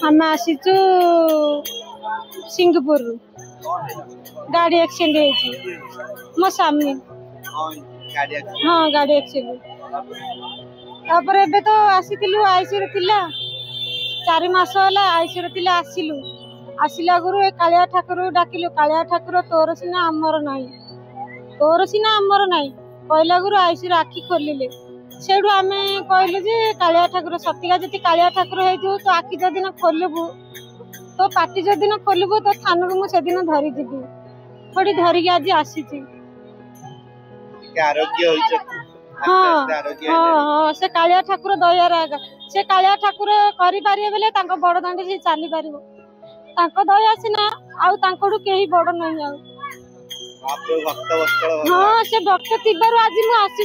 आम आसीचु सिंहपुर गाड़ी एक्सीडेंट मो स्वामी हाँ गाड़ी एक्सीडेंट तो आसीलु आईसी थिला 4 मास होला आईसी थिला आसिलु आसिला गुरु ए कालिया ठाकुर डाकिलु कालिया ठाकुर तोर सिना आमर नाही कहला गुरु आईसी आखि खोलिले सेठू आम कहलु जे कालिया ठाकुर सतिका जति कालिया ठाकुर हो तो आखि जदिन खोलबू तो पाटी जदिन खोलबू तो थान को मुझे धरी जीवी थोड़ी धरिकी आज आसी हाँ हाँ से कालिया ठाकुर दया से कालिया ठाकुर करें बेले बड़ दाण्ड से चली पार दया सीना आउ कहीं बड़ नहीं हाँ से भक्त थी आज मुझे आसी